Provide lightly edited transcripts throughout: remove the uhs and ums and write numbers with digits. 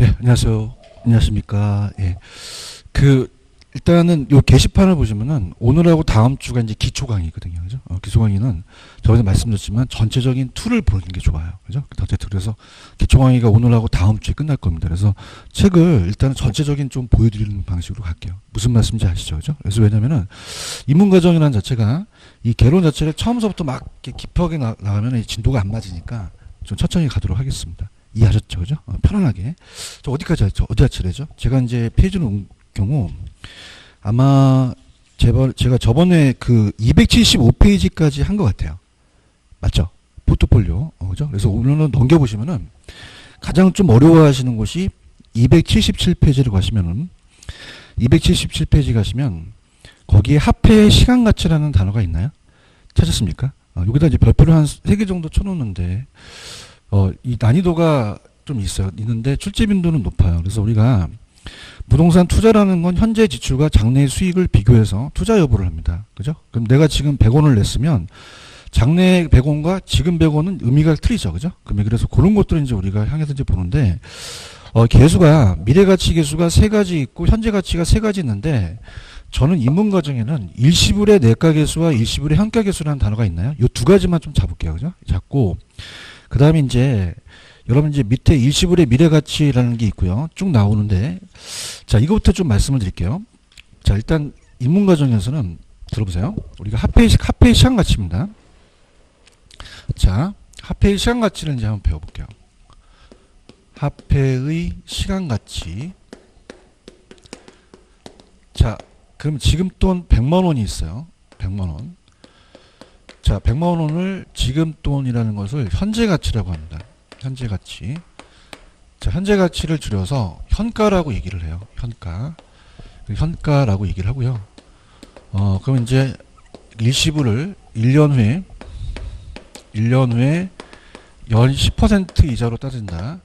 예, 안녕하세요. 안녕하십니까. 예. 일단은 요 게시판을 보시면은 오늘하고 다음 주가 이제 기초 강의거든요. 그죠? 기초 강의는 저번에 말씀드렸지만 전체적인 툴을 보는 게 좋아요. 그죠? 어쨌든 그래서 기초 강의가 오늘하고 다음 주에 끝날 겁니다. 그래서 책을 일단은 전체적인 좀 보여드리는 방식으로 갈게요. 무슨 말씀인지 아시죠? 그죠? 그래서 왜냐면은 인문과정이라는 자체가 이 개론 자체를 처음서부터 막 이렇게 깊하게 나가면 진도가 안 맞으니까 좀 천천히 가도록 하겠습니다. 이해하셨죠? 그죠? 편안하게. 저 어디까지 했죠? 어디 하치래죠? 제가 이제 페이지를 온 경우 아마 제가 저번에 그 275페이지까지 한 것 같아요. 맞죠? 포트폴리오. 그죠? 그래서 오늘은 넘겨보시면은 가장 좀 어려워하시는 곳이 277페이지를 가시면은 277페이지 가시면 거기에 합해 시간 가치라는 단어가 있나요? 찾았습니까? 여기다 이제 별표를 한 3개 정도 쳐놓는데 이 난이도가 좀 있는데 출제 빈도는 높아요. 그래서 우리가 부동산 투자라는 건 현재 지출과 장래 수익을 비교해서 투자 여부를 합니다. 그죠? 그럼 내가 지금 100원을 냈으면 장래 100원과 지금 100원은 의미가 틀리죠. 그죠? 그래서 그런 것들을 이제 우리가 향해서 이제 보는데, 개수가, 미래가치 개수가 3가지 있고, 현재 가치가 3가지 있는데, 저는 인문과정에는 일시불의 내가 개수와 일시불의 현가 개수라는 단어가 있나요? 이 2가지만 좀 잡을게요. 그죠? 잡고, 그 다음에 이제, 여러분 이제 밑에 일시불의 미래가치라는 게 있고요. 쭉 나오는데, 자, 이거부터 좀 말씀을 드릴게요. 자, 일단 인문과정에서는 들어보세요. 우리가 합해의 시간가치입니다. 자, 합해의 시간가치를 이제 한번 배워볼게요. 합해의 시간가치. 자, 그럼 지금 돈 100만원이 있어요. 100만원. 자, 100만원을 지금 돈이라는 것을 현재 가치라고 합니다. 현재 가치. 자, 현재 가치를 줄여서 현가라고 얘기를 해요. 현가라고 얘기를 하고요. 그럼 이제 일시불을 1년 후에 연 10% 이자로 따진다.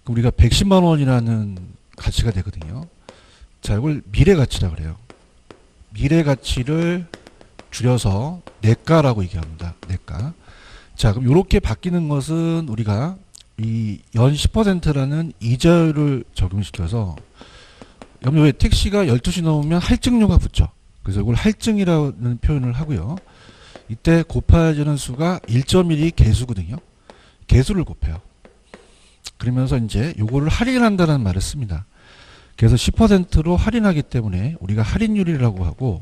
그럼 우리가 110만 원이라는 가치가 되거든요. 자, 이걸 미래 가치라 그래요. 미래 가치를 줄여서 내가라고 얘기합니다. 내가. 자, 그럼 이렇게 바뀌는 것은 우리가 이 연 10%라는 이자율을 적용시켜서 여러분 왜 택시가 12시 넘으면 할증료가 붙죠. 그래서 이걸 할증이라는 표현을 하고요. 이때 곱해지는 수가 1.1이 개수거든요. 개수를 곱해요. 그러면서 이제 요거를 할인한다는 말을 씁니다. 그래서 10%로 할인하기 때문에 우리가 할인율이라고 하고,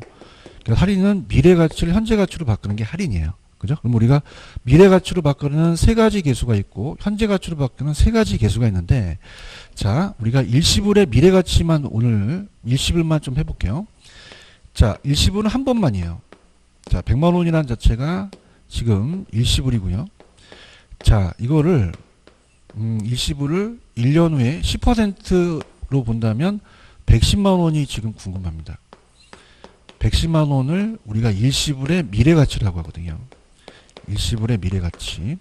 할인은 미래 가치를 현재 가치로 바꾸는 게 할인이에요. 그죠? 그럼 우리가 미래 가치로 바꾸는 3가지 개수가 있고 현재 가치로 바꾸는 3가지 개수가 있는데, 자, 우리가 일시불의 미래 가치만 오늘 일시불만 좀 해볼게요. 자, 일시불은 한 번만이에요. 자, 100만 원이라는 자체가 지금 일시불이고요. 자, 이거를 일시불을 1년 후에 10%로 본다면 110만 원이 지금 궁금합니다. 110만 원을 우리가 일시불의 미래가치라고 하거든요. 일시불의 미래가치.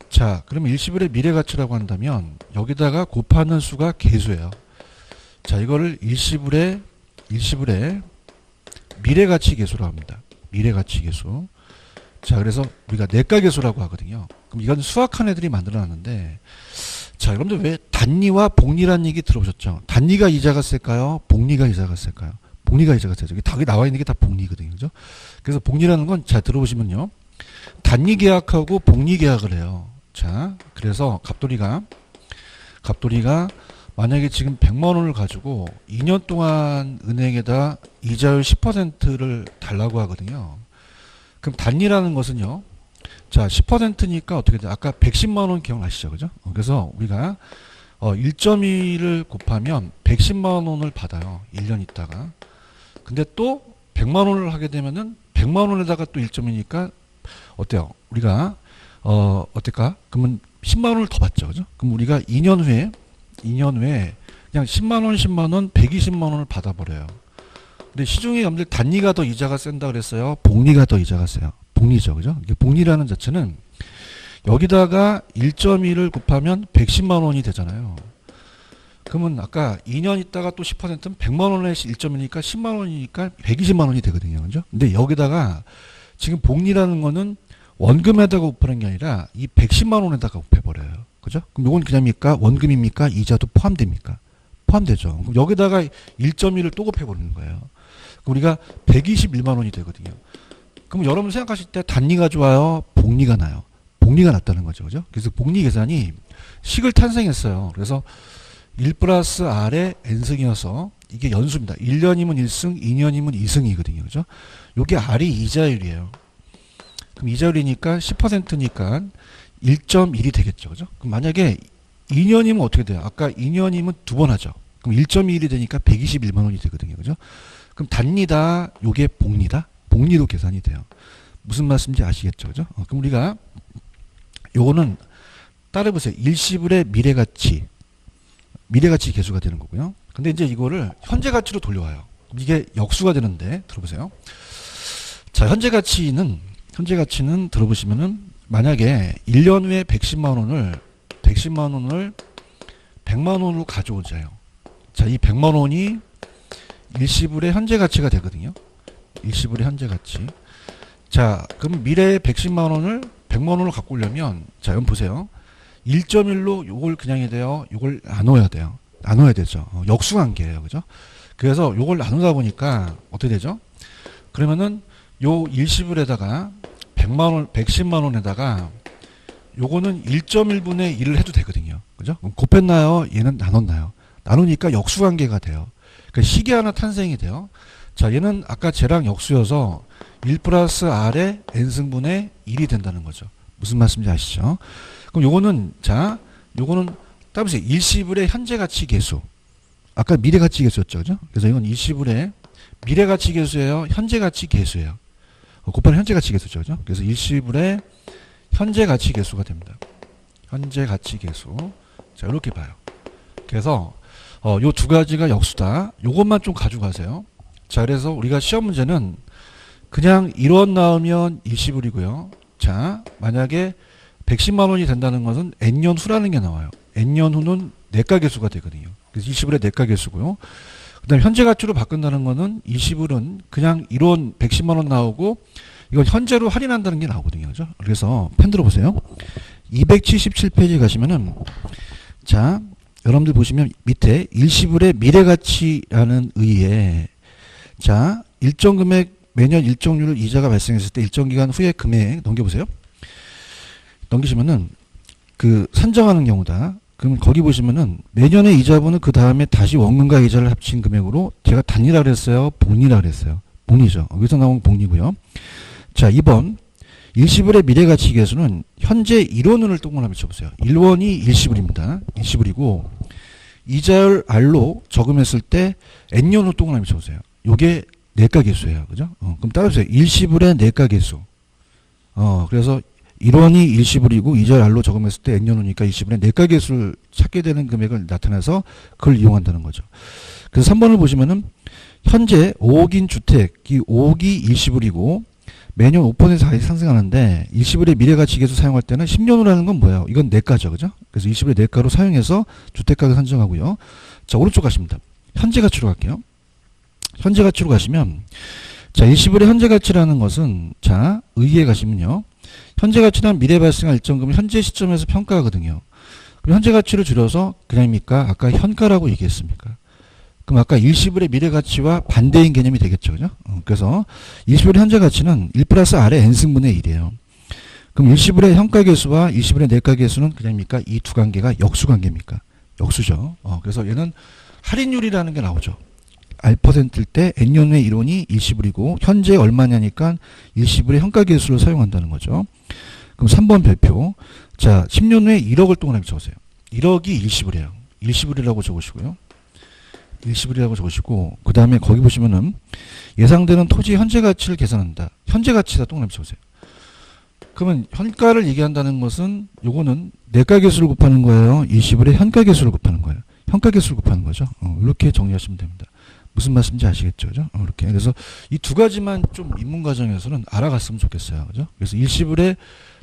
자, 그러면 일시불의 미래가치라고 한다면 여기다가 곱하는 수가 개수예요. 자, 이거를 일시불의 미래가치 개수라고 합니다. 미래가치 개수. 자, 그래서 우리가 내가계수라고 하거든요. 그럼 이건 수학한 애들이 만들어놨는데, 자, 여러분들 왜 단리와 복리라는 얘기 들어보셨죠? 단리가 이자가 셀까요? 복리가 이자가 셀까요? 복리가 이자가 세죠. 답이 나와 있는 게 다 복리거든요. 그죠? 그래서 복리라는 건, 자, 들어보시면요. 단리 계약하고 복리 계약을 해요. 자, 그래서 갑돌이가 만약에 지금 100만 원을 가지고 2년 동안 은행에다 이자율 10%를 달라고 하거든요. 그럼 단리라는 것은요. 자, 10%니까 어떻게 돼요? 아까 110만 원 기억나시죠? 그죠? 그래서 우리가 1.1을 곱하면 110만 원을 받아요. 1년 있다가. 근데 또 100만 원을 하게 되면은 100만 원에다가 또 1.2니까 어때요? 우리가 어떨까? 그러면 10만 원을 더 받죠. 그죠? 그럼 우리가 2년 후에 그냥 10만 원, 10만 원, 120만 원을 받아버려요. 근데 시중에 여러분들 단리가 더 이자가 센다 그랬어요? 복리가 더 이자가 세요? 복리죠. 그죠? 복리라는 자체는 여기다가 1.1을 곱하면 110만 원이 되잖아요. 그러면 아까 2년 있다가 또 10%는 100만 원에 1.1이니까 10만 원이니까 120만 원이 되거든요. 그죠? 근데 여기다가 지금 복리라는 거는 원금에다가 곱하는 게 아니라 이 110만 원에다가 곱해버려요. 그죠? 그럼 요건 그냥입니까? 원금입니까? 이자도 포함됩니까? 포함되죠. 그럼 여기다가 1.1을 또 곱해버리는 거예요. 그럼 우리가 121만 원이 되거든요. 그럼 여러분 생각하실 때 단리가 좋아요? 복리가 나요? 복리가 낫다는 거죠. 그죠? 그래서 복리 계산이 식을 탄생했어요. 그래서 1 플러스 R의 N승이어서 이게 연수입니다. 1년이면 1승, 2년이면 2승이거든요. 그죠? 요게 R이 이자율이에요. 그럼 이자율이니까 10%니까 1.1이 되겠죠. 그죠? 그럼 만약에 2년이면 어떻게 돼요? 아까 2년이면 두 번 하죠. 그럼 1.21이 되니까 121만 원이 되거든요. 그죠? 그럼 단리다, 요게 복리다? 복리도 계산이 돼요. 무슨 말씀인지 아시겠죠? 그죠? 그럼 우리가 요거는 따라해보세요. 일시불의 미래가치. 미래가치 계수가 되는 거고요. 근데 이제 이거를 현재가치로 돌려와요. 이게 역수가 되는데 들어보세요. 자, 현재가치는 들어보시면은 만약에 1년 후에 110만 원을 100만 원으로 가져오자요. 자, 이 100만 원이 일시불의 현재가치가 되거든요. 일시불의 현재가치. 자, 그럼 미래의 110만 원을 100만 원으로 갖고 오려면 자, 여러분 보세요. 1.1로 요걸 그냥 해야 돼요. 요걸 나눠야 돼요. 나눠야 되죠. 역수관계예요. 그죠? 그래서 요걸 나누다 보니까 어떻게 되죠? 그러면은 요 일시불에다가 110만 원에다가 요거는 1.1분의 1을 해도 되거든요. 그죠? 그럼 곱했나요? 얘는 나눴나요? 나누니까 역수관계가 돼요. 그러니까 식이 하나 탄생이 돼요. 자, 얘는 아까 쟤랑 역수여서 1 플러스 R의 N승분의 1이 된다는 거죠. 무슨 말씀인지 아시죠? 그럼 요거는, 자, 요거는 따보세요. 일시불의 현재가치 계수. 아까 미래가치 계수였죠. 그죠? 그래서 이건 일시불의 미래가치 계수예요. 현재가치 계수예요. 곱하기 현재가치 계수죠. 그죠? 그래서 일시불의 현재가치 계수가 됩니다. 현재가치 계수. 자, 이렇게 봐요. 그래서, 요 두 가지가 역수다. 요것만 좀 가져가세요. 자, 그래서 우리가 시험 문제는 그냥 1원 나오면 일시불이고요. 자, 만약에 110만 원이 된다는 것은 N년 후라는 게 나와요. N년 후는 내가계수가 되거든요. 그래서 일시불의 내가계수고요. 그 다음에 현재가치로 바꾼다는 것은 일시불은 그냥 1원 110만 원 나오고 이건 현재로 할인한다는 게 나오거든요. 그죠? 그래서 펜 들어보세요. 277페이지에 가시면은 자, 여러분들 보시면 밑에 일시불의 미래가치라는 의의에 자, 일정 금액 매년 일정률 이자가 발생했을 때 일정 기간 후에 금액 넘겨보세요. 넘기시면은 그 산정하는 경우다. 그럼 거기 보시면은 매년의 이자분은 그 다음에 다시 원금과 이자를 합친 금액으로 제가 단위라 그랬어요? 복리라 그랬어요? 복리죠. 여기서 나온 복리고요. 자, 2번 일시불의 미래가치 계수는 현재 1원을 동그라미 쳐보세요. 1원이 일시불입니다. 일시불이고 이자율 R로 적음했을 때 N년으로 동그라미 쳐보세요. 요게 내가계수예요. 그죠? 그럼 따라주세요. 일시불의 내가계수. 그래서 1원이 일시불이고 이자율 R로 적음했을 때 N년후니까 일시불의 내가계수를 찾게 되는 금액을 나타내서 그걸 이용한다는 거죠. 그래서 3번을 보시면은 현재 5억인 주택이 5억이 일시불이고 매년 5% 상승하는데 일시불의 미래가치계수 사용할 때는 10년후라는 건 뭐예요? 이건 내가죠. 그죠? 그래서 일시불의 내가로 사용해서 주택가격 산정하고요. 자, 오른쪽 가십니다. 현재가치로 갈게요. 현재가치로 가시면 자, 일시불의 현재가치라는 것은 자, 의의에 가시면요. 현재가치는 미래 발생할 일정금을 현재 시점에서 평가하거든요. 그럼 현재가치를 줄여서 그냥입니까? 아까 현가라고 얘기했습니까? 그럼 아까 일시불의 미래가치와 반대인 개념이 되겠죠. 그죠? 그래서 일시불의 현재가치는 1 플러스 R의 N승분의 1이에요. 그럼 일시불의 현가계수와 일시불의 내가계수는 그냥입니까? 이 두 관계가 역수관계입니까? 역수죠. 그래서 얘는 할인율이라는 게 나오죠. R%일 때 N년 후의 1원이 일시불이고 현재 얼마냐니까 일시불의 현가계수를 사용한다는 거죠. 그럼 3번 별표. 자, 10년 후에 1억을 동그라미 적으세요. 1억이 일시불이에요. 일시불이라고 적으시고요. 일시불이라고 적으시고 그 다음에 거기 보시면은 예상되는 토지 현재가치를 계산한다. 현재가치다 동그라미 쳐보세요. 그러면 현가를 얘기한다는 것은 요거는 내가계수를 곱하는 거예요. 일시불의 현가계수를 곱하는 거예요. 현가계수를 곱하는 거죠. 이렇게 정리하시면 됩니다. 무슨 말씀인지 아시겠죠? 그죠? 이렇게. 그래서 이 두 가지만 좀 입문 과정에서는 알아갔으면 좋겠어요. 그죠? 그래서 일시불의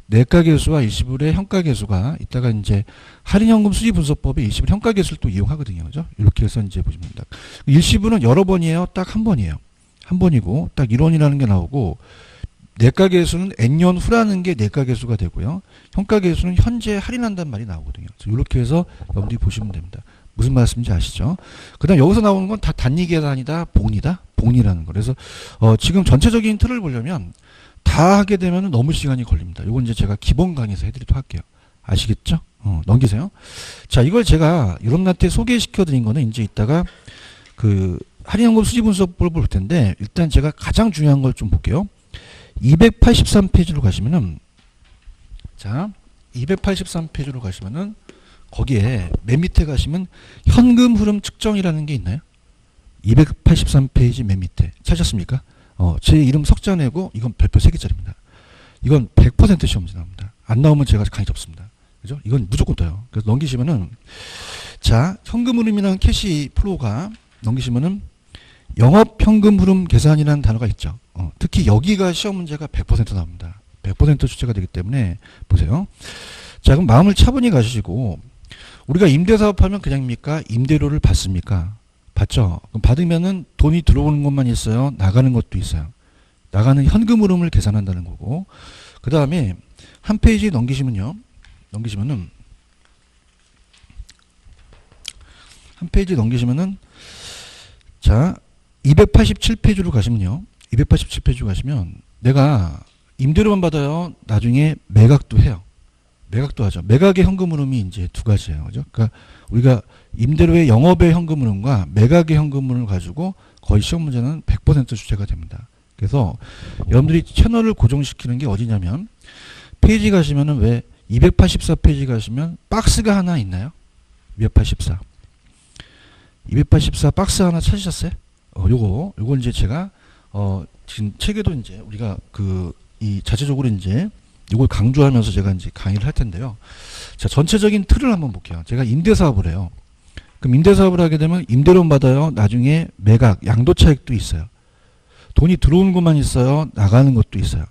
내가계수와 일시불의 현가계수가 이따가 이제 할인연금 수지분석법에 일시불 현가계수를 또 이용하거든요. 그죠? 이렇게 해서 이제 보시면 됩니다. 일시불은 여러 번이에요. 딱 한 번이에요. 한 번이고 딱 1원이라는 게 나오고 내과계수는 N년 후라는 게 내과계수가 되고요. 현가계수는 현재 할인한다는 말이 나오거든요. 그래서 이렇게 해서 여러분들이 보시면 됩니다. 무슨 말씀인지 아시죠? 그 다음 여기서 나오는 건 다 단위계산이다, 복리다, 복리라는 거. 그래서 지금 전체적인 틀을 보려면 다 하게 되면 너무 시간이 걸립니다. 이건 이제 제가 기본 강의에서 해드리도록 할게요. 아시겠죠? 넘기세요. 자, 이걸 제가 여러분한테 소개시켜 드린 거는 이제 이따가 그 할인연금 수지 분석법을 볼 텐데, 일단 제가 가장 중요한 걸 좀 볼게요. 283페이지로 가시면은, 자, 283페이지로 가시면은 거기에 맨 밑에 가시면 현금 흐름 측정이라는 게 있나요? 283페이지 맨 밑에 찾았습니까? 제 이름 석자내고 이건 별표 3개짜리입니다. 이건 100% 시험 문제 나옵니다. 안 나오면 제가 강의 접습니다. 그죠? 이건 무조건 떠요. 그래서 넘기시면은, 자, 현금 흐름이랑 캐시 플로우가 넘기시면은 영업 현금 흐름 계산이라는 단어가 있죠. 특히 여기가 시험 문제가 100% 나옵니다. 100% 출제가 되기 때문에 보세요. 자, 그럼 마음을 차분히 가지시고, 우리가 임대사업하면 그냥입니까? 임대료를 받습니까? 받죠. 그럼 받으면은 돈이 들어오는 것만 있어요? 나가는 것도 있어요. 나가는 현금 흐름을 계산한다는 거고, 그 다음에 한 페이지 넘기시면요. 넘기시면은 한 페이지 넘기시면은, 자, 287페이지로 가시면요. 287페이지로 가시면 내가 임대료만 받아요. 나중에 매각도 해요. 매각도 하죠. 매각의 현금 흐름이 이제 두 가지예요. 그죠? 그러니까 우리가 임대료의 영업의 현금 흐름과 매각의 현금 흐름을 가지고 거의 시험 문제는 100% 출제가 됩니다. 그래서 여러분들이 채널을 고정시키는 게 어디냐면, 페이지 가시면은 왜 284페이지 가시면 박스가 하나 있나요? 284. 284 박스 하나 찾으셨어요? 요거 이제 제가 지금 책에도 이제 우리가 이 자체적으로 이제 이걸 강조하면서 제가 이제 강의를 할 텐데요. 자, 전체적인 틀을 한번 볼게요. 제가 임대사업을 해요. 그럼 임대사업을 하게 되면 임대료 받아요. 나중에 매각, 양도차익도 있어요. 돈이 들어오는 것만 있어요. 나가는 것도 있어요.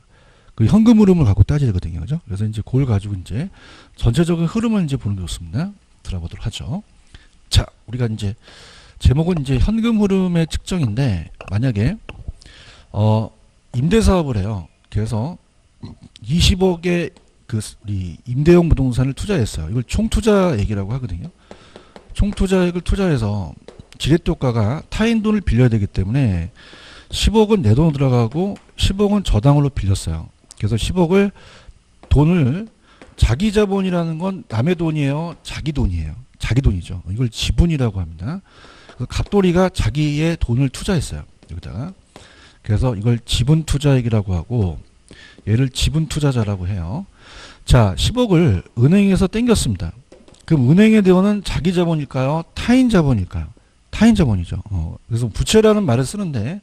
그 현금 흐름을 갖고 따지거든요. 그죠? 그래서 이제 그걸 가지고 이제 전체적인 흐름을 이제 보는 게 좋습니다. 들어보도록 하죠. 자, 우리가 이제 제목은 이제 현금 흐름의 측정인데, 만약에 임대사업을 해요. 그래서 20억의 이 임대용 부동산을 투자했어요. 이걸 총투자 얘기라고 하거든요. 총투자액을 투자해서 지렛대효과가 타인 돈을 빌려야 되기 때문에 10억은 내 돈으로 들어가고 10억은 저당으로 빌렸어요. 그래서 10억을 돈을, 자기 자본이라는 건 남의 돈이에요? 자기 돈이에요? 자기 돈이죠. 이걸 지분이라고 합니다. 그래서 갑돌이가 자기의 돈을 투자했어요. 여기다가. 그래서 이걸 지분 투자액이라고 하고, 얘를 지분 투자자라고 해요. 자, 10억을 은행에서 땡겼습니다. 그럼 은행의 대원은 자기 자본일까요? 타인 자본일까요? 타인 자본이죠. 그래서 부채라는 말을 쓰는데,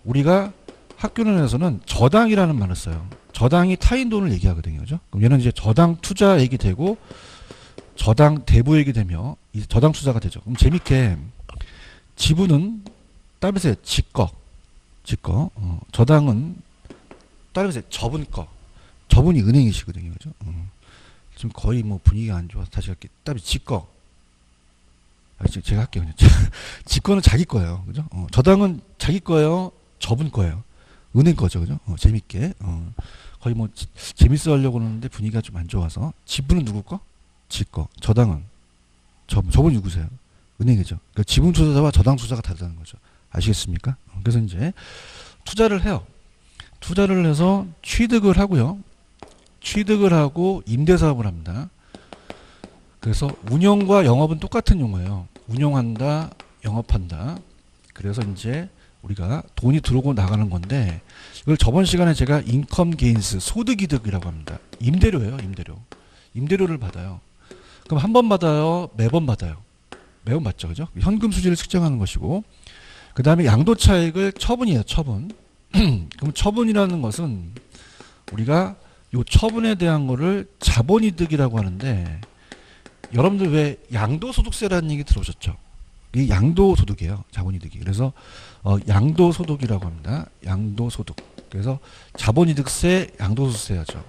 우리가 학교론에서는 저당이라는 말을 써요. 저당이 타인 돈을 얘기하거든요. 그죠? 그럼 얘는 이제 저당 투자액이 되고, 저당 대부액이 되며, 이 저당 투자가 되죠. 그럼 재밌게, 지분은 따르세요. 지거. 저당은 따르세요. 저분 거. 저분이 은행이시거든요. 그죠? 지금 거의 뭐 분위기가 안 좋아서 다시 할게요. 따르 지거. 제가 할게요. 지거는 자기 거예요. 그죠? 저당은 자기 거예요. 저분 거예요. 은행 거죠. 그죠? 재밌게. 거의 뭐 재밌어 하려고 하는데 분위기가 좀 안 좋아서. 지분은 누구 거? 지 거. 저당은 저분 누구세요? 은행이죠. 그러니까 지분 투자자와 저당 투자가 다르다는 거죠. 아시겠습니까? 그래서 이제 투자를 해요. 투자를 해서 취득을 하고요. 취득을 하고 임대사업을 합니다. 그래서 운영과 영업은 똑같은 용어예요. 운영한다, 영업한다. 그래서 이제 우리가 돈이 들어오고 나가는 건데, 이걸 저번 시간에 제가 인컴 게인스, 소득이득이라고 합니다. 임대료예요, 임대료. 임대료를 받아요. 그럼 한 번 받아요? 매번 받아요? 매번 받죠, 그죠? 현금 수지를 측정하는 것이고, 그 다음에 양도차익을 처분이에요, 처분. 그럼 처분이라는 것은 우리가 요 처분에 대한 거를 자본이득이라고 하는데, 여러분들 왜 양도소득세라는 얘기 들어보셨죠? 이 양도소득이에요, 자본이득이. 그래서 양도소득이라고 합니다. 양도소득. 그래서 자본이득세, 양도소득세하죠.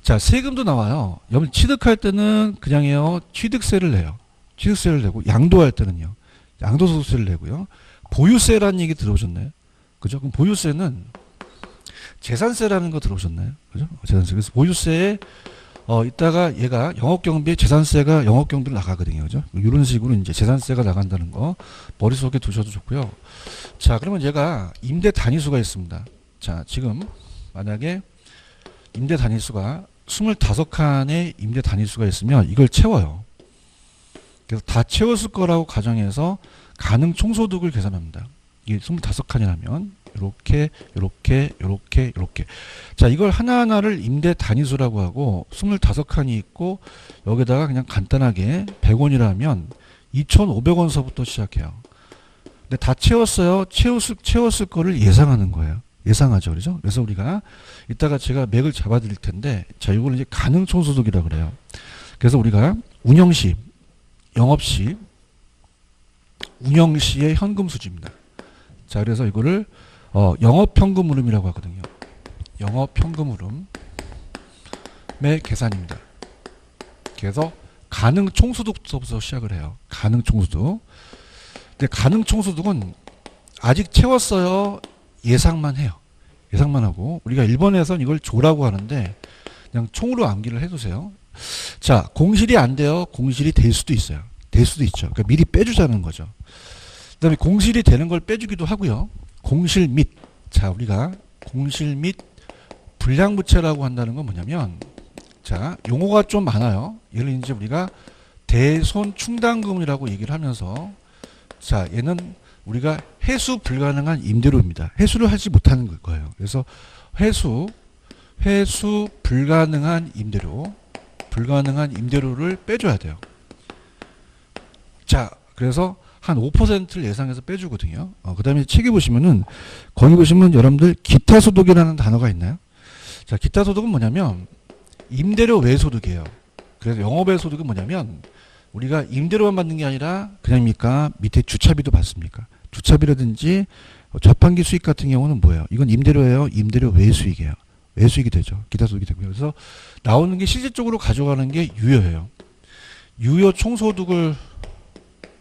자, 세금도 나와요. 여러분 취득할 때는 그냥 해요. 취득세를 내요. 취득세를 내고, 양도할 때는요. 양도소득세를 내고요. 보유세라는 얘기 들어보셨나요? 그죠? 그럼 보유세는 재산세라는 거 들어오셨나요? 그죠? 재산세. 그래서 보유세에 이따가 얘가 영업경비에 재산세가 영업경비로 나가거든요. 그죠? 이런 식으로 이제 재산세가 나간다는 거 머릿속에 두셔도 좋고요. 자, 그러면 얘가 임대 단위수가 있습니다. 자, 지금 만약에 임대 단위수가 25칸의 임대 단위수가 있으면 이걸 채워요. 그래서 다 채웠을 거라고 가정해서 가능 총소득을 계산합니다. 이게 25칸이라면 요렇게 요렇게 요렇게 요렇게. 자, 이걸 하나하나를 임대 단위수라고 하고 25칸이 있고 여기다가 그냥 간단하게 100원이라면 2,500원서부터 시작해요. 근데 다 채웠어요. 채웠을 거를 예상하는 거예요. 예상하죠. 그죠? 그래서 우리가 이따가 제가 맥을 잡아 드릴 텐데, 자, 이걸 이제 가능 총소득이라고 그래요. 그래서 우리가 운영시, 영업시, 운영시의 현금 수지입니다. 자, 그래서 이거를 영업현금 흐름이라고 하거든요. 영업현금 흐름의 계산입니다. 그래서 가능 총소득부터 시작을 해요. 가능 총소득. 근데 가능 총소득은 아직 채웠어요. 예상만 해요. 예상만 하고 우리가 1번에서는 이걸 조라고 하는데 그냥 총으로 암기를 해두세요. 자, 공실이 안 돼요. 공실이 될 수도 있어요. 될 수도 있죠. 그러니까 미리 빼주자는 거죠. 그 다음에 공실이 되는 걸 빼주기도 하고요. 공실 및, 자, 우리가 공실 및 불량부채라고 한다는 건 뭐냐면, 자, 용어가 좀 많아요. 얘를 이제 우리가 대손 충당금이라고 얘기를 하면서, 자, 얘는 우리가 회수 불가능한 임대료입니다. 회수를 하지 못하는 거예요. 그래서 회수 불가능한 임대료를 빼줘야 돼요. 자, 그래서 한 5%를 예상해서 빼주거든요. 그 다음에 책에 보시면은, 거기 보시면 여러분들 기타 소득이라는 단어가 있나요? 자, 기타 소득은 뭐냐면, 임대료 외 소득이에요. 그래서 영업외 소득은 뭐냐면, 우리가 임대료만 받는 게 아니라, 그냥입니까? 밑에 주차비도 받습니까? 주차비라든지, 자판기 수익 같은 경우는 뭐예요? 이건 임대료예요? 임대료 외 수익이에요. 외 수익이 되죠. 기타 소득이 되고요. 그래서 나오는 게 실질적으로 가져가는 게 유효예요. 유효 총소득을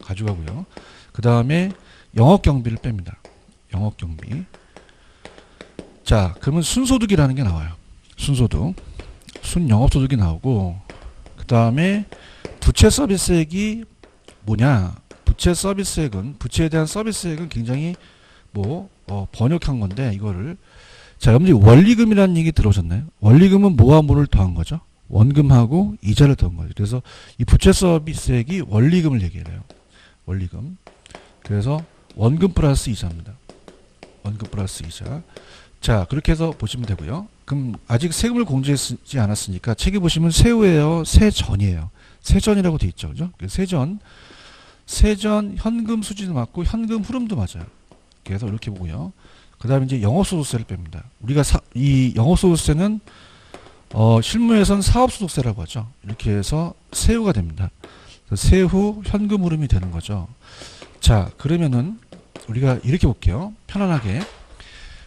가져가고요. 그 다음에 영업경비를 뺍니다. 영업경비. 자, 그러면 순소득이라는 게 나와요. 순소득. 순영업소득이 나오고, 그 다음에 부채 서비스액이 뭐냐? 부채 서비스액은, 부채에 대한 서비스액은 굉장히 번역한 건데, 이거를. 자, 여러분들이 원리금이라는 얘기 들어오셨나요? 원리금은 뭐와 뭐를 더한 거죠? 원금하고 이자를 더한 거죠. 그래서 이 부채 서비스액이 원리금을 얘기해요. 원리금. 그래서 원금 플러스 이자입니다. 원금 플러스 이자. 자, 그렇게 해서 보시면 되고요. 그럼 아직 세금을 공제하지 않았으니까 책에 보시면 세후예요, 세전이에요. 세전이라고 돼 있죠. 그죠? 세전 현금 수지도 맞고 현금 흐름도 맞아요. 그래서 이렇게 보고요. 그 다음에 이제 영업소득세를 뺍니다. 우리가 이 영업소득세는 실무에서는 사업소득세라고 하죠. 이렇게 해서 세후가 됩니다. 세후 현금 흐름이 되는 거죠. 자, 그러면은 우리가 이렇게 볼게요. 편안하게.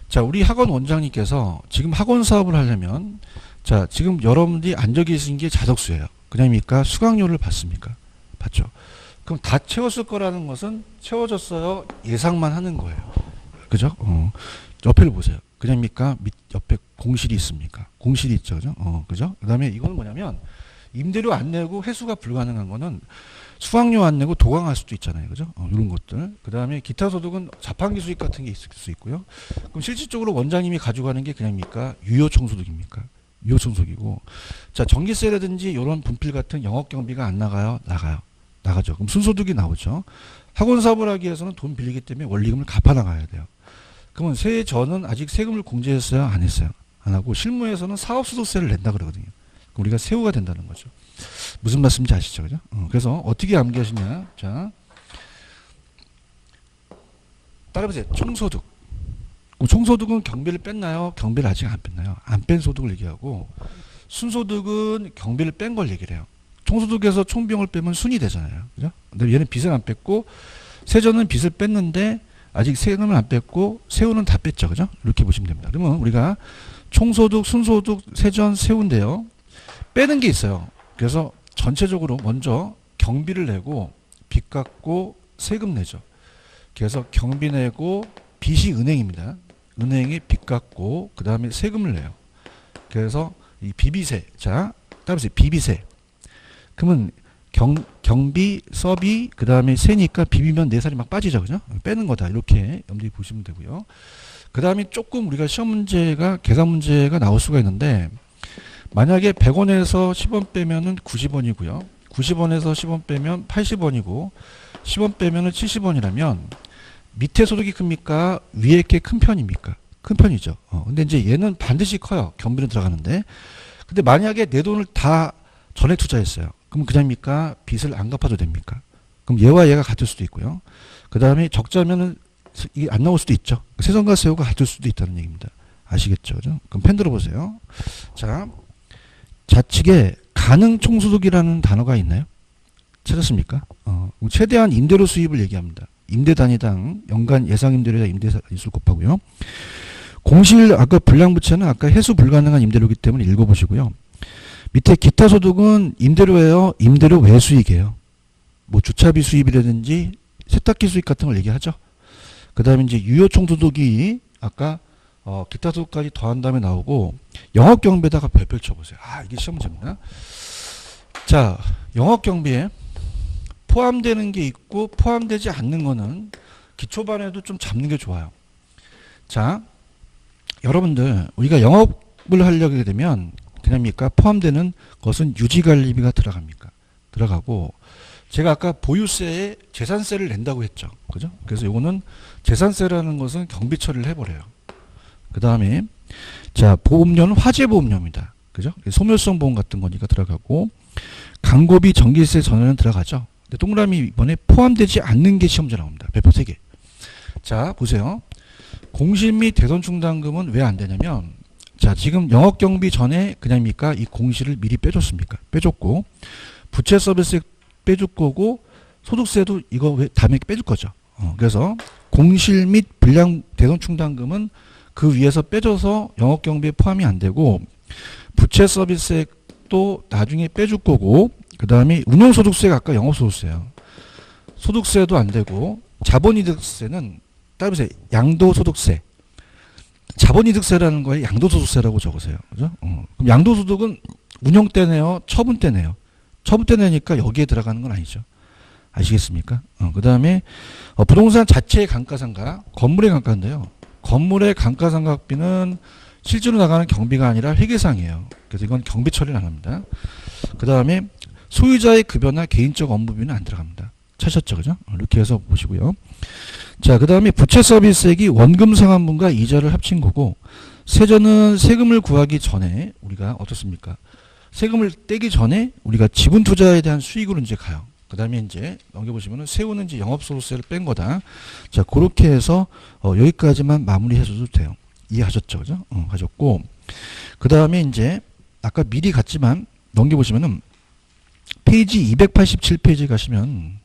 자, 우리 학원 원장님께서 지금 학원 사업을 하려면, 자, 지금 여러분들이 앉아 계신 게 자덕수예요. 그냥입니까? 수강료를 받습니까? 받죠. 그럼 다 채웠을 거라는 것은 채워졌어요. 예상만 하는 거예요. 그죠? 옆에를 보세요. 그냥입니까? 옆에 공실이 있습니까? 공실이 있죠. 그죠? 그죠? 그 다음에 이건 뭐냐면, 임대료 안 내고 회수가 불가능한 거는 수강료 안 내고 도강할 수도 있잖아요. 그죠? 이런 것들. 그 다음에 기타 소득은 자판기 수익 같은 게 있을 수 있고요. 그럼 실질적으로 원장님이 가져가는 게 그냥입니까? 유효총소득입니까? 유효총소득이고. 자, 전기세라든지 이런 분필 같은 영업경비가 안 나가요? 나가요. 나가죠. 그럼 순소득이 나오죠. 학원 사업을 하기 위해서는 돈 빌리기 때문에 원리금을 갚아 나가야 돼요. 그러면 세전은 아직 세금을 공제했어요? 안 했어요? 안 하고 실무에서는 사업소득세를 낸다 그러거든요. 우리가 세후가 된다는 거죠. 무슨 말씀인지 아시죠? 그죠? 그래서 어떻게 암기하시냐? 자, 따라보세요. 총소득. 총소득은 경비를 뺐나요? 경비를 아직 안 뺐나요? 안 뺀 소득을 얘기하고, 순소득은 경비를 뺀 걸 얘기를 해요. 총소득에서 총비용을 빼면 순이 되잖아요. 그죠? 근데 얘는 빚을 안 뺐고, 세전은 빚을 뺐는데 아직 세금을 안 뺐고, 세후는 다 뺐죠. 그죠? 이렇게 보시면 됩니다. 그러면 우리가 총소득, 순소득, 세전, 세후인데요. 빼는 게 있어요. 그래서 전체적으로 먼저 경비를 내고 빚 갚고 세금 내죠. 그래서 경비 내고 빚이 은행입니다. 은행이 빚 갚고 그 다음에 세금을 내요. 그래서 이 비비세, 자 따라서 비비세. 그러면 경비, 서비, 그 다음에 세니까 비비면 네 살이 막 빠지죠, 그죠? 빼는 거다 이렇게 염두에 보시면 되고요. 그 다음에 조금 우리가 시험 문제가 계산 문제가 나올 수가 있는데 만약에 100원에서 10원 빼면은 90원이고요. 90원에서 10원 빼면 80원이고 10원 빼면은 70원이라면 밑에 소득이 큽니까? 위에 게 큰 편입니까? 큰 편이죠. 근데 이제 얘는 반드시 커요. 경비는 들어가는데. 근데 만약에 내 돈을 다 전액 투자했어요. 그럼 그냥입니까? 빚을 안 갚아도 됩니까? 그럼 얘와 얘가 같을 수도 있고요. 그 다음에 적자면은 이게 안 나올 수도 있죠. 세전과 세후가 같을 수도 있다는 얘기입니다. 아시겠죠? 그죠? 그럼 펜 들어보세요. 자, 좌측에 가능 총소득이라는 단어가 있나요? 찾았습니까? 최대한 임대료 수입을 얘기합니다. 임대 단위당 연간 예상 임대료야 임대 일수 곱하고요. 공실 아까 불량부채는 아까 해수 불가능한 임대료이기 때문에 읽어보시고요. 밑에 기타 소득은 임대료예요. 임대료 외수익이에요. 뭐 주차비 수입이라든지 세탁기 수익 같은 걸 얘기하죠. 그 다음에 이제 유효총소득이 아까 기타 소득까지 더한 다음에 나오고 영업경비에다가 별표 쳐보세요. 이게 시험 문제입니다. 자, 영업경비에 포함되는 게 있고 포함되지 않는 거는 기초반에도 좀 잡는 게 좋아요. 자, 여러분들 우리가 영업을 하려게 되면 그냥입니까? 포함되는 것은 유지관리비가 들어갑니까? 들어가고 제가 아까 보유세에 재산세를 낸다고 했죠. 그죠? 그래서 요거는 재산세라는 것은 경비 처리를 해버려요. 그 다음에 자, 보험료는 화재보험료입니다. 그죠? 소멸성 보험 같은 거니까 들어가고 광고비 전기세 전에는 들어가죠. 근데 동그라미 이번에 포함되지 않는 게 시험제 나옵니다. 배포 3개. 자, 보세요. 공실 및 대손충당금은 왜 안 되냐면 자, 지금 영업경비 전에 그냥입니까? 이 공실을 미리 빼줬습니까? 빼줬고 부채 서비스 빼줄 거고 소득세도 이거 왜 다음에 빼줄 거죠. 그래서 공실 및 불량 대손충당금은 그 위에서 빼줘서 영업경비에 포함이 안 되고 부채 서비스도 나중에 빼줄 거고 그 다음에 운용소득세가 아까 영업소득세예요. 소득세도 안 되고 자본이득세는 따라서 양도소득세. 자본이득세라는 거에 양도소득세라고 적으세요. 그죠? 그럼 양도소득은 운영 때 내요? 처분 때 내요? 처분 때 내니까 여기에 들어가는 건 아니죠. 아시겠습니까? 그 다음에 부동산 자체의 감가상각, 건물의 감가인데요. 건물의 감가상각비는 실제로 나가는 경비가 아니라 회계상이에요. 그래서 이건 경비 처리를 안 합니다. 그 다음에 소유자의 급여나 개인적 업무비는 안 들어갑니다. 찾으셨죠? 그죠? 이렇게 해서 보시고요. 자, 그 다음에 부채 서비스액이 원금 상환분과 이자를 합친 거고 세전은 세금을 구하기 전에 우리가 어떻습니까? 세금을 떼기 전에 우리가 지분 투자에 대한 수익으로 이제 가요. 그 다음에 이제 넘겨보시면은 세후는 이제 영업소득세를 뺀 거다. 자, 그렇게 해서 여기까지만 마무리 해줘도 돼요. 이해하셨죠? 그죠? 하셨고 그 다음에 이제 아까 미리 갔지만 넘겨보시면은 페이지 287페이지 가시면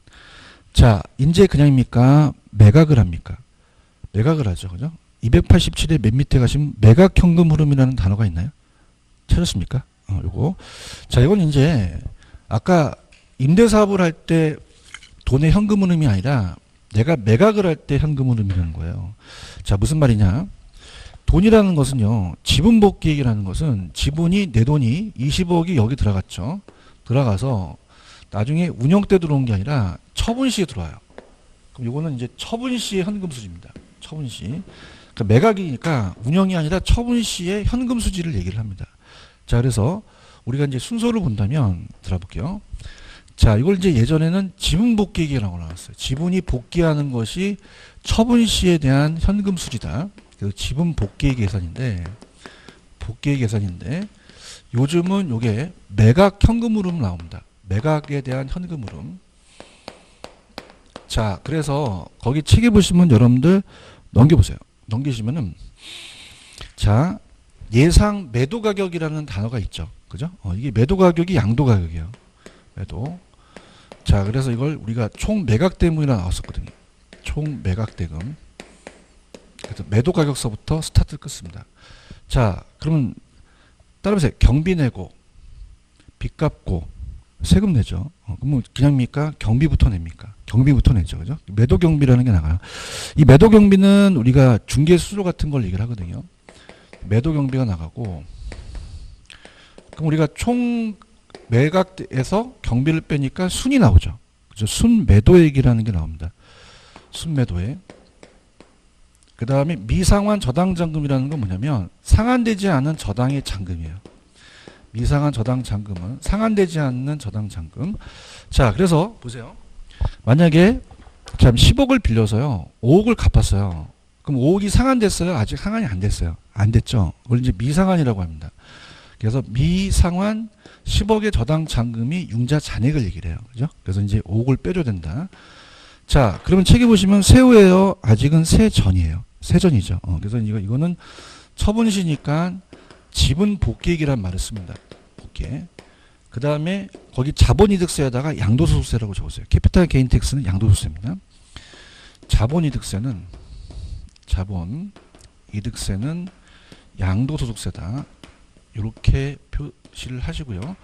자, 이제 그냥입니까? 매각을 합니까? 매각을 하죠. 그죠? 287의 맨 밑에 가시면 매각 현금 흐름이라는 단어가 있나요? 찾았습니까? 요거. 자, 이건 이제 아까 임대사업을 할 때 돈의 현금 흐름이 아니라 내가 매각을 할 때 현금 흐름이라는 거예요. 자, 무슨 말이냐? 돈이라는 것은요. 지분 복귀액이라는 것은 지분이 내 돈이 20억이 여기 들어갔죠. 들어가서 나중에 운영 때 들어온 게 아니라 처분 시에 들어와요. 그럼 이거는 이제 처분 시의 현금 수지입니다. 처분 시. 그러니까 매각이니까 운영이 아니라 처분 시의 현금 수지를 얘기를 합니다. 자, 그래서 우리가 이제 순서를 본다면 들어볼게요. 자, 이걸 이제 예전에는 지분 복귀액이라고 나왔어요. 지분이 복귀하는 것이 처분 시에 대한 현금 수지다. 그래서 지분 복귀액 계산인데 요즘은 요게 매각 현금 흐름 나옵니다. 매각에 대한 현금 흐름. 자, 그래서 거기 책에 보시면 여러분들 넘겨보세요. 넘기시면은 자, 예상 매도 가격이라는 단어가 있죠. 그죠? 이게 매도 가격이 양도 가격이에요. 매도. 자, 그래서 이걸 우리가 총 매각 대금이라 나왔었거든요. 총 매각 대금. 그래서 매도 가격서부터 스타트를 끊습니다. 자, 그러면 따라보세요. 경비 내고 빚 갚고 세금 내죠. 그럼 그냥입니까? 경비부터 냅니까? 경비부터 내죠. 그죠? 매도 경비라는 게 나가요. 이 매도 경비는 우리가 중개 수수료 같은 걸 얘기를 하거든요. 매도 경비가 나가고, 그럼 우리가 총 매각에서 경비를 빼니까 순이 나오죠. 그죠? 순매도액이라는 게 나옵니다. 순매도액. 그 다음에 미상환 저당잔금이라는 건 뭐냐면 상환되지 않은 저당의 잔금이에요. 미상환 저당 잔금은 상환되지 않는 저당 잔금. 자, 그래서 보세요. 만약에 참 10억을 빌려서요, 5억을 갚았어요. 그럼 5억이 상환됐어요? 아직 상환이 안 됐어요. 안 됐죠. 그걸 이제 미상환이라고 합니다. 그래서 미상환 10억의 저당 잔금이 융자 잔액을 얘기를 해요. 그죠? 그래서 이제 5억을 빼줘야 된다. 자, 그러면 책에 보시면 세후예요? 아직은 세전이에요. 세전이죠. 그래서 이거는 처분시니까 지분 복귀액이라는 말을 씁니다. 복귀. 그 다음에 거기 자본이득세에다가 양도소득세라고 적었어요. 캐피탈 게인 텍스는 양도소득세입니다. 자본이득세는 양도소득세다. 이렇게 표시를 하시고요.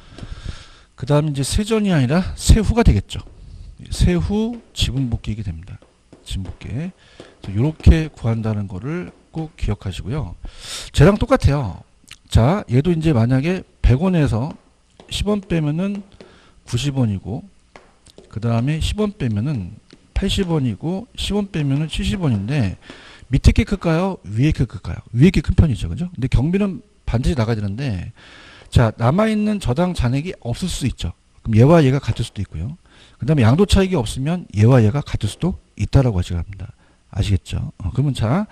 그 다음 이제 세전이 아니라 세후가 되겠죠. 세후 지분복귀액이 됩니다. 지분복귀. 이렇게 구한다는 거를 꼭 기억하시고요. 쟤랑 똑같아요. 자, 얘도 이제 만약에 100원에서 10원 빼면은 90원이고, 그 다음에 10원 빼면은 80원이고, 10원 빼면은 70원인데, 밑에 게 클까요? 위에 게 클까요? 위에 게 큰 편이죠. 그죠? 근데 경비는 반드시 나가야 되는데, 자, 남아있는 저당 잔액이 없을 수 있죠. 그럼 얘와 얘가 같을 수도 있고요. 그 다음에 양도 차익이 없으면 얘와 얘가 같을 수도 있다라고 하시기 바랍니다. 아시겠죠? 그러면 자,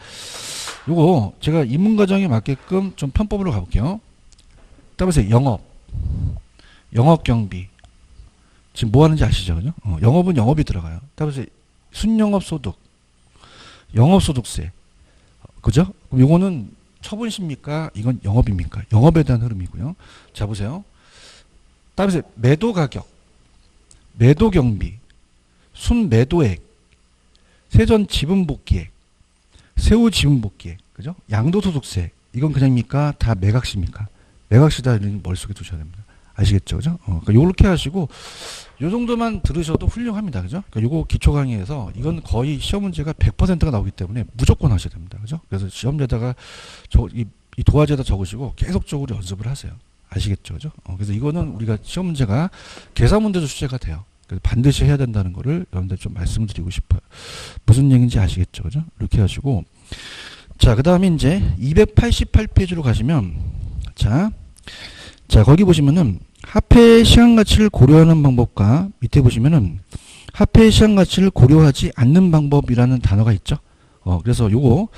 요거 제가 입문 과정에 맞게끔 좀 편법으로 가볼게요. 따라서 영업 경비. 지금 뭐 하는지 아시죠? 그죠? 영업은 영업이 들어가요. 따라서 순영업 소득, 영업소득세. 그죠? 그럼 요거는 처분시입니까? 이건 영업입니까? 영업에 대한 흐름이고요. 자, 보세요. 따라서 매도 가격, 매도 경비, 순매도액, 세전 지분복귀액, 세후 지분복귀액, 그죠? 양도소득세, 이건 그냥입니까? 다 매각시입니까? 매각시다 이런 머릿속에 두셔야 됩니다. 아시겠죠? 그죠? 그러니까 요렇게 하시고, 요 정도만 들으셔도 훌륭합니다. 그죠? 그러니까 요거 기초 강의에서 이건 거의 시험 문제가 100%가 나오기 때문에 무조건 하셔야 됩니다. 그죠? 그래서 시험에다가 이 도화지에다 적으시고 계속적으로 연습을 하세요. 아시겠죠? 그죠? 그래서 이거는 우리가 시험 문제가 계산 문제도 출제가 돼요. 그래서 반드시 해야 된다는 거를 여러분들 좀 말씀을 드리고 싶어요. 무슨 얘기인지 아시겠죠? 그죠? 이렇게 하시고. 자, 그 다음에 이제 288페이지로 가시면, 자, 거기 보시면은 화폐의 시간 가치를 고려하는 방법과 밑에 보시면은 화폐의 시간 가치를 고려하지 않는 방법이라는 단어가 있죠. 그래서 요거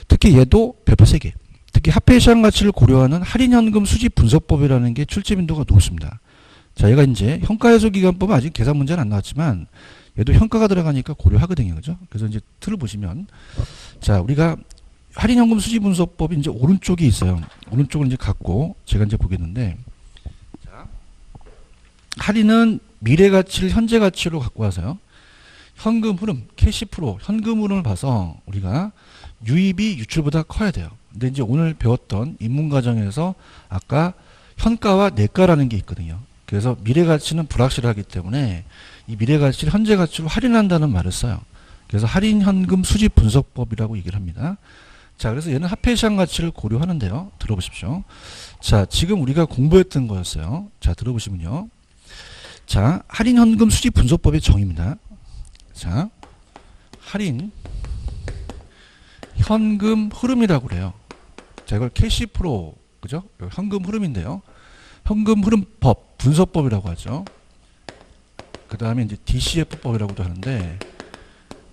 특히 얘도 별표 3개. 특히 화폐의 시간 가치를 고려하는 할인현금 수집 분석법이라는 게 출제 빈도가 높습니다. 자, 얘가 이제 현가해소기간법은 아직 계산 문제는 안 나왔지만 얘도 현가가 들어가니까 고려하거든요. 그죠? 그래서 이제 틀을 보시면, 자, 우리가 할인현금 수집 분석법이 이제 오른쪽에 있어요. 오른쪽을 이제 갖고 제가 이제 보겠는데, 자, 할인은 미래 가치를 현재 가치로 갖고 와서요. 현금 흐름, 캐시 프로, 현금 흐름을 봐서 우리가 유입이 유출보다 커야 돼요. 근데 이제 오늘 배웠던 입문 과정에서 아까 현가와 내가라는 게 있거든요. 그래서 미래 가치는 불확실하기 때문에 이 미래 가치를 현재 가치로 할인한다는 말을 써요. 그래서 할인 현금 수집 분석법이라고 얘기를 합니다. 자, 그래서 얘는 화폐 시장 가치를 고려하는데요. 들어보십시오. 자, 지금 우리가 공부했던 거였어요. 자, 들어보시면요. 자, 할인 현금 수집 분석법의 정의입니다. 자, 할인 현금 흐름이라고 그래요. 자, 이걸 캐시 프로, 그죠? 현금 흐름인데요. 현금 흐름법, 분석법이라고 하죠. 그 다음에 이제 DCF법이라고도 하는데,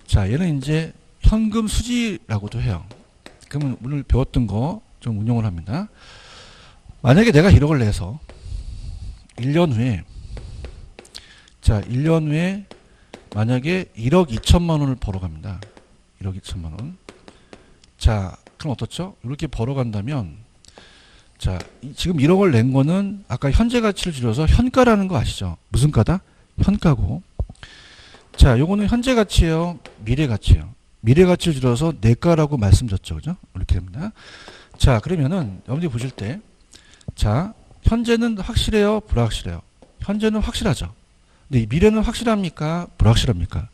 자, 얘는 이제 현금 수지라고도 해요. 그러면 오늘 배웠던 거 좀 운용을 합니다. 만약에 내가 1억을 내서 1년 후에, 자, 1년 후에 만약에 1억 2천만 원을 벌어갑니다. 1억 2천만 원. 자, 그럼 어떻죠? 이렇게 벌어간다면, 자, 지금 1억을 낸 거는 아까 현재 가치를 줄여서 현가라는 거 아시죠? 무슨 가다? 현가고. 자, 요거는 현재 가치예요? 미래 가치예요? 미래 가치를 줄여서 내가라고 말씀드렸죠. 그죠? 이렇게 됩니다. 자, 그러면은 여러분들이 보실 때, 자, 현재는 확실해요? 불확실해요? 현재는 확실하죠. 근데 이 미래는 확실합니까? 불확실합니까?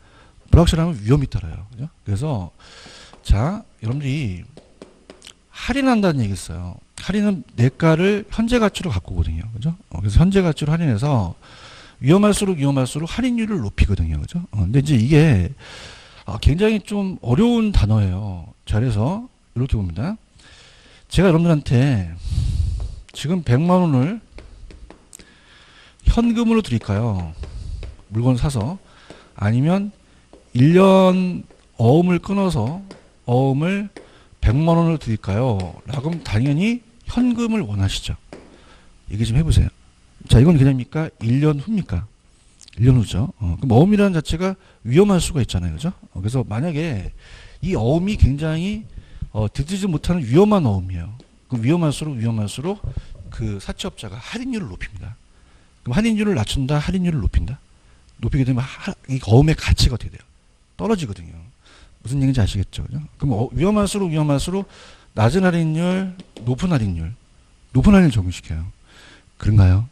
불확실하면 위험이 따라요. 그죠? 그래서 자, 여러분들이 할인한다는 얘기 있어요. 할인은 내가를 현재 가치로 갖고 오거든요. 그죠? 그래서 현재 가치로 할인해서 위험할수록 할인율을 높이거든요. 그죠? 근데 이제 이게 굉장히 좀 어려운 단어예요. 잘해서 이렇게 봅니다. 제가 여러분들한테 지금 100만 원을 현금으로 드릴까요? 물건 사서. 아니면 1년 어음을 끊어서 어음을 100만 원을 드릴까요? 라고 하면 당연히 현금을 원하시죠. 얘기 좀 해보세요. 자, 이건 그냥입니까? 1년 후입니까? 1년 후죠. 그럼 어음이라는 자체가 위험할 수가 있잖아요. 그죠? 그래서 만약에 이 어음이 굉장히 듣지 못하는 위험한 어음이에요. 그럼 위험할수록 그 사채업자가 할인율을 높입니다. 그럼 할인율을 낮춘다, 할인율을 높인다. 높이게 되면 이 어음의 가치가 어떻게 돼요? 떨어지거든요. 무슨 얘기인지 아시겠죠? 그죠? 그럼 위험할수록 낮은 할인율, 높은 할인율 적용시켜요. 그런가요?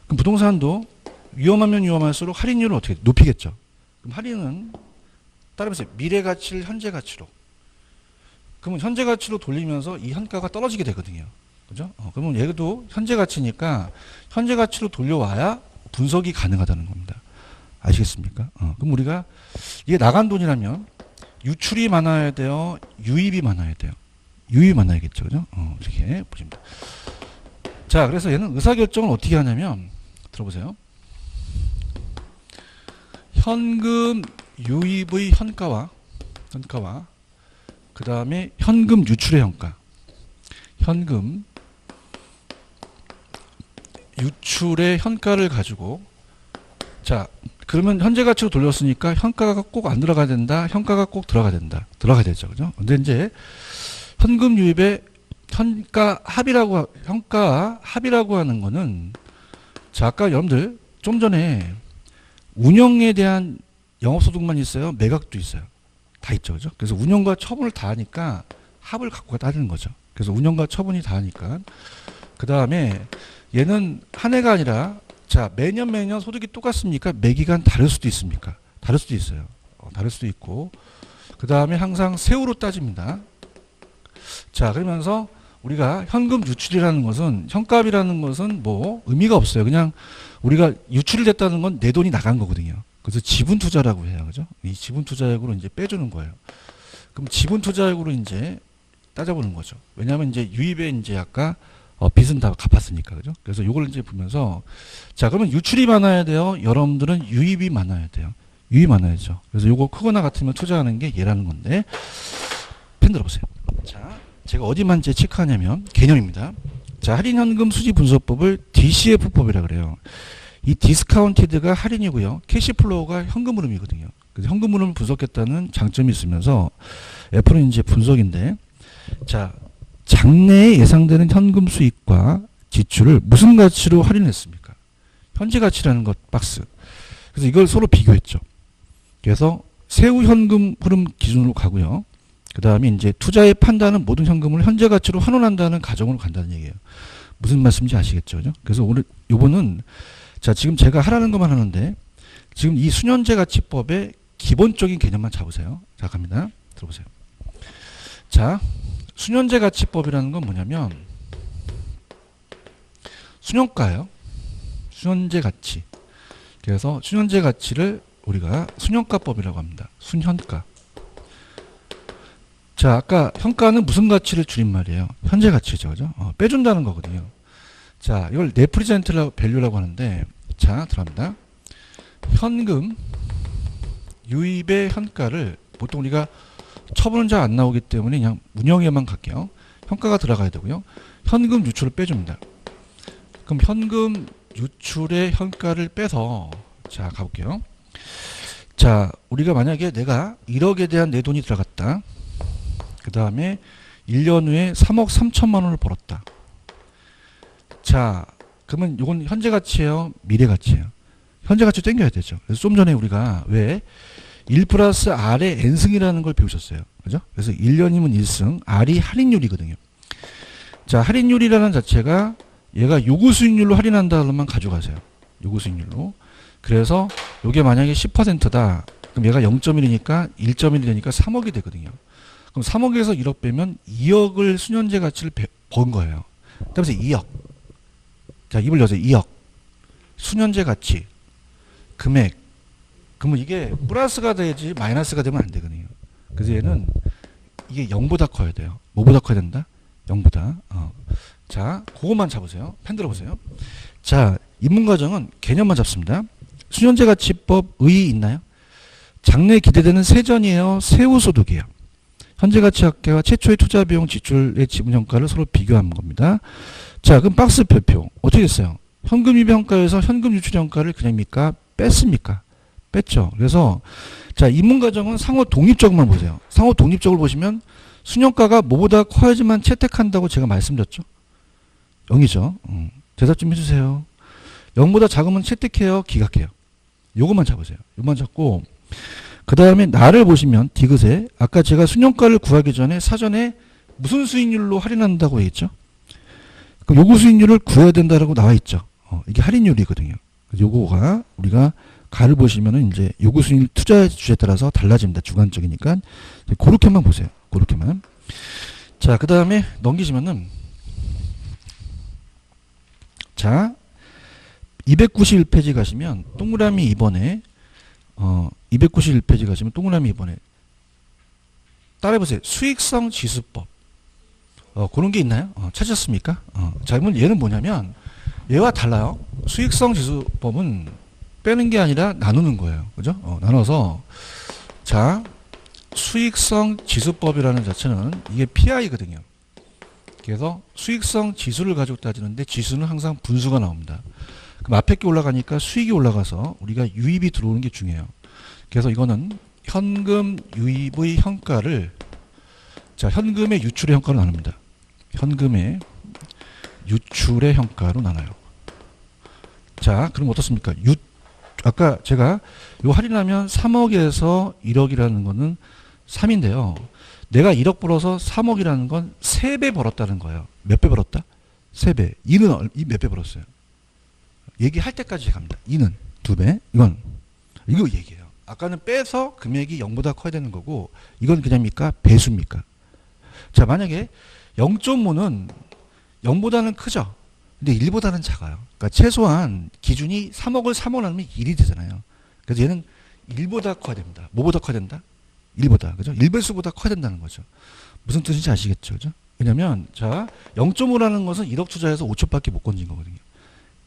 그럼 부동산도 위험하면 위험할수록 할인율을 어떻게 높이겠죠? 그럼 할인은 따라해보세요. 미래 가치를 현재 가치로. 그러면 현재 가치로 돌리면서 이 현가가 떨어지게 되거든요. 그죠? 그러면 얘도 현재 가치니까 현재 가치로 돌려와야 분석이 가능하다는 겁니다. 아시겠습니까? 그럼 우리가 이게 나간 돈이라면 유출이 많아야 돼요? 유입이 많아야 돼요? 유입이 많아야겠죠. 그죠? 이렇게 보십니다. 자, 그래서 얘는 의사결정을 어떻게 하냐면 들어보세요. 현금 유입의 현가와 그 다음에 현금 유출의 현가. 현금 유출의 현가를 가지고 자, 그러면 현재 가치로 돌렸으니까 현가가 꼭 안 들어가야 된다. 현가가 꼭 들어가야 된다. 들어가야 되죠. 그죠? 근데 이제 현금 유입의 현가 합이라고 하는 거는 자, 아까 여러분들 좀 전에 운영에 대한 영업소득만 있어요? 매각도 있어요. 다 있죠. 그죠? 그래서 운영과 처분을 다 하니까 합을 갖고 따지는 거죠. 그래서 운영과 처분이 다 하니까 그 다음에 얘는 한 해가 아니라 자, 매년 소득이 똑같습니까? 매기간 다를 수도 있습니까? 다를 수도 있어요. 다를 수도 있고 그 다음에 항상 세후로 따집니다. 자, 그러면서 우리가 현금 유출이라는 것은 현값이라는 것은 뭐 의미가 없어요. 그냥 우리가 유출이 됐다는 건 내 돈이 나간 거거든요. 그래서 지분 투자라고 해요. 그죠? 이 지분 투자액으로 이제 빼주는 거예요. 그럼 지분 투자액으로 이제 따져보는 거죠. 왜냐하면 이제 유입에 이제 아까 빚은 다 갚았으니까. 그죠? 그래서 요걸 이제 보면서 자, 그러면 유출이 많아야 돼요? 여러분들은 유입이 많아야 돼요. 유입이 많아야죠. 그래서 요거 크거나 같으면 투자하는 게 얘라는 건데 펜 들어보세요. 자, 제가 어디만 이제 체크하냐면 개념입니다. 자, 할인현금 수지 분석법을 DCF법이라 그래요. 이 디스카운티드가 할인이고요. 캐시플로우가 현금 흐름이거든요. 그래서 현금 흐름을 분석했다는 장점이 있으면서 F는 이제 분석인데 자, 장래에 예상되는 현금 수익과 지출을 무슨 가치로 할인했습니까? 현재 가치라는 것 박스. 그래서 이걸 서로 비교했죠. 그래서 세후 현금 흐름 기준으로 가고요. 그 다음에 이제 투자의 판단은 모든 현금을 현재 가치로 환원한다는 가정으로 간다는 얘기예요. 무슨 말씀인지 아시겠죠? 그죠? 그래서 오늘 요거는 자, 지금 제가 하라는 것만 하는데 지금 이 수년제 가치법의 기본적인 개념만 잡으세요. 자, 갑니다. 들어보세요. 자, 수년제 가치법이라는 건 뭐냐면 수년가예요. 수년제 가치. 그래서 수년제 가치를 우리가 수년가법이라고 합니다. 수년가. 자, 아까 현가는 무슨 가치를 줄임말이에요? 현재 가치죠. 그죠? 빼준다는 거거든요. 자, 이걸 네프리젠트 밸류라고 하는데 자, 들어갑니다. 현금 유입의 현가를 보통 우리가 처분은 잘 안 나오기 때문에 그냥 운영에만 갈게요. 현가가 들어가야 되고요. 현금 유출을 빼줍니다. 그럼 현금 유출의 현가를 빼서 자, 가볼게요. 자, 우리가 만약에 내가 1억에 대한 내 돈이 들어갔다. 그 다음에 1년 후에 3억 3천만 원을 벌었다. 자, 그러면 이건 현재 가치예요? 미래 가치예요? 현재 가치 땡겨야 되죠. 그래서 좀 전에 우리가 왜 1 플러스 R의 N승이라는 걸 배우셨어요. 그죠? 그래서 1년이면 1승, R이 할인율이거든요. 자, 할인율이라는 자체가 얘가 요구 수익률로 할인한다 그러면 가져가세요. 요구 수익률로. 그래서 요게 만약에 10%다. 그럼 얘가 0.1이니까 1.1이 되니까 3억이 되거든요. 그럼 3억에서 1억 빼면 2억을 수년제 가치를 번 거예요. 그래서 2억. 자, 입을 여세요. 2억. 수년제 가치. 금액. 그러면 이게 플러스가 되지 마이너스가 되면 안 되거든요. 그래서 얘는 이게 0보다 커야 돼요. 뭐보다 커야 된다? 0보다. 자, 그것만 잡으세요. 펜 들어보세요. 자, 입문과정은 개념만 잡습니다. 수년제 가치법 의의 있나요? 장래 기대되는 세전이에요? 세후소득이에요? 현재 가치 합계와 최초의 투자 비용 지출의 지분 현가를 서로 비교하는 겁니다. 자, 그럼 박스 별표 어떻게 됐어요? 현금 유입 현가에서 현금 유출 현가를 그냥입니까? 뺐습니까? 뺐죠. 그래서 자, 입문 과정은 상호 독립적만 보세요. 상호 독립적을 보시면 순현가가 뭐보다 커야지만 채택한다고 제가 말씀드렸죠. 0이죠. 대답 좀 해주세요. 0보다 작으면 채택해요? 기각해요? 요것만 잡으세요. 요것만 잡고 그 다음에 나를 보시면 디귿에 아까 제가 순현가를 구하기 전에 사전에 무슨 수익률로 할인한다고 했죠? 그럼 요구 수익률을 구해야 된다라고 나와 있죠. 이게 할인율이거든요. 그래서 요거가 우리가 가를 보시면은 이제 요구 수익률 투자 주에 따라서 달라집니다. 주관적이니까 그렇게만 보세요. 그렇게만. 자, 그 다음에 넘기시면은 자 291페이지 가시면 동그라미 2번에 291페이지 가시면 동그라미 2번에 따라해보세요. 수익성 지수법. 그런 게 있나요? 찾으셨습니까? 자, 그러면 얘는 뭐냐면 얘와 달라요. 수익성 지수법은 빼는 게 아니라 나누는 거예요. 그죠? 나눠서 자, 수익성 지수법이라는 자체는 이게 PI거든요. 그래서 수익성 지수를 가지고 따지는데 지수는 항상 분수가 나옵니다. 그럼 앞에 게 올라가니까 수익이 올라가서 우리가 유입이 들어오는 게 중요해요. 그래서 이거는 현금 유입의 현가를 자, 현금의 유출의 현가로 나눕니다. 현금의 유출의 현가로 나눠요. 자, 그럼 어떻습니까? 아까 제가 요 할인하면 3억에서 1억이라는 거는 3인데요. 내가 1억 벌어서 3억이라는 건 3배 벌었다는 거예요. 몇 배 벌었다? 3배. 이는 몇 배 벌었어요? 얘기할 때까지 갑니다. 이는 2배. 이거 얘기해요. 아까는 빼서 금액이 0보다 커야 되는 거고 이건 그냥입니까? 배수입니까? 자, 만약에 0.5는 0보다는 크죠. 근데 1보다는 작아요. 그러니까 최소한 기준이 3억을 3억 나누면 1이 되잖아요. 그래서 얘는 1보다 커야 됩니다. 뭐보다 커야 된다? 1보다. 그죠? 1배수보다 커야 된다는 거죠. 무슨 뜻인지 아시겠죠? 그죠? 왜냐면 자, 0.5라는 것은 1억 투자해서 5천밖에 못 건진 거거든요.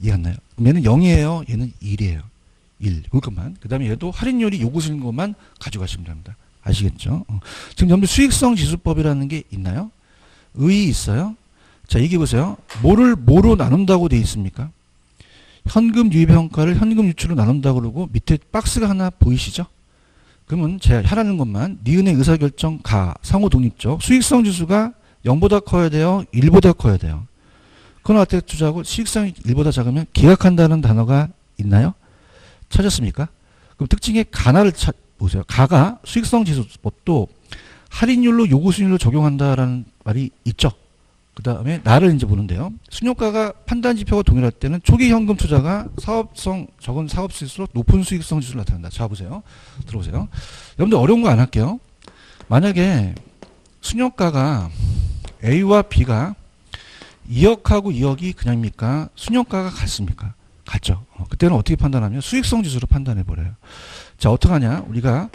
이해했나요? 그럼 얘는 0이에요. 얘는 1이에요. 1. 그것만. 그 다음에 얘도 할인율이 요구수인 것만 가져가시면 됩니다. 아시겠죠? 지금 여러분들 수익성 지수법이라는 게 있나요? 의의 있어요? 자, 얘기해 보세요. 뭐로 나눈다고 돼 있습니까? 현금 유입 현가를 현금 유출로 나눈다고 그러고 밑에 박스가 하나 보이시죠? 그러면 제가 하라는 것만 니은의 의사결정 상호 독립적 수익성 지수가 0보다 커야 돼요? 1보다 커야 돼요? 그건 어떻게 투자하고 수익성이 1보다 작으면 기각한다는 단어가 있나요? 찾았습니까? 그럼 특징의 가나를 보세요. 가가 수익성 지수법도 할인율로 요구 수익률로 적용한다라는 말이 있죠. 그 다음에 나를 이제 보는데요. 순효과가 판단 지표가 동일할 때는 초기 현금 투자가 사업성 적은 사업수일수록 높은 수익성 지수를 나타낸다. 자, 보세요. 들어보세요. 여러분들 어려운 거 안 할게요. 만약에 순효과가 A와 B가 2억하고 2억이 그냥입니까? 순효과가 같습니까? 같죠. 그때는 어떻게 판단하면 수익성 지수로 판단해 버려요. 자, 어떡하냐? 우리가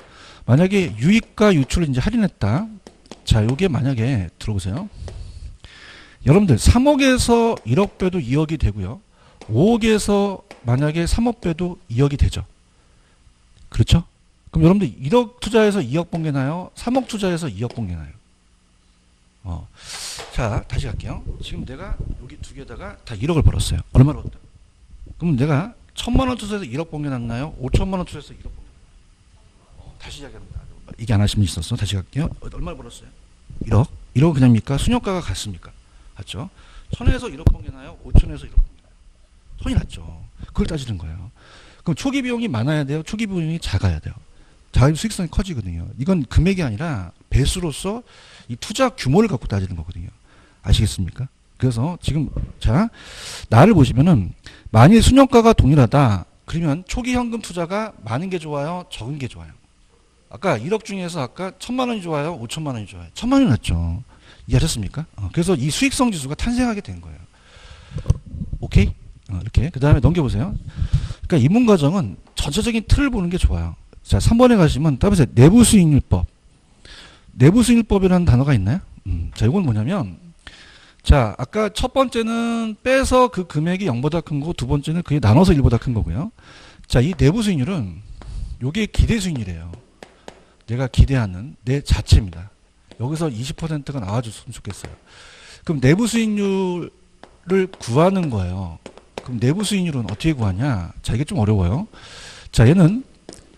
만약에 유입과 유출을 이제 할인했다. 자, 요게 만약에 들어보세요. 여러분들 3억에서 1억 빼도 2억이 되고요. 5억에서 만약에 3억 빼도 2억이 되죠. 그렇죠? 그럼 여러분들 1억 투자해서 2억 번 게 나요? 3억 투자해서 2억 번 게 나요? 자, 다시 갈게요. 지금 내가 여기 두 개다가 다 1억을 벌었어요. 얼마를 벌었다? 그럼 내가 1,000만 원 투자해서 1억 번 게 났나요? 5천만 원 투자해서 1억 번 게 났나요? 다시 시작합니다. 이게 안 하시면 있었어. 다시 갈게요. 얼마를 벌었어요? 1억. 1억은 그냥입니까? 순효과가 같습니까? 같죠? 1,000에서 1억 번 게 나요? 5천에서 1억 번 게 나요? 손이 났죠. 그걸 따지는 거예요. 그럼 초기 비용이 많아야 돼요? 초기 비용이 작아야 돼요? 작은 수익성이 커지거든요. 이건 금액이 아니라 배수로서 이 투자 규모를 갖고 따지는 거거든요. 아시겠습니까? 그래서 지금 자 나를 보시면은 만일 순효과가 동일하다. 그러면 초기 현금 투자가 많은 게 좋아요? 적은 게 좋아요? 아까 1억 중에서 아까 1,000만 원이 좋아요? 5천만 원이 좋아요? 1,000만 원이 낫죠. 이해하셨습니까? 그래서 이 수익성 지수가 탄생하게 된 거예요. 오케이? 이렇게. 그 다음에 넘겨보세요. 그러니까 입문 과정은 전체적인 틀을 보는 게 좋아요. 자, 3번에 가시면 따라서 내부 수익률법. 내부 수익률법이라는 단어가 있나요? 자, 이건 뭐냐면 자, 아까 첫 번째는 빼서 그 금액이 0보다 큰 거고 두 번째는 그게 나눠서 1보다 큰 거고요. 자, 이 내부 수익률은 요게 기대 수익률이에요. 내가 기대하는 내 자체입니다. 여기서 20%가 나와줬으면 좋겠어요. 그럼 내부 수익률을 구하는 거예요. 그럼 내부 수익률은 어떻게 구하냐? 자, 이게 좀 어려워요. 자, 얘는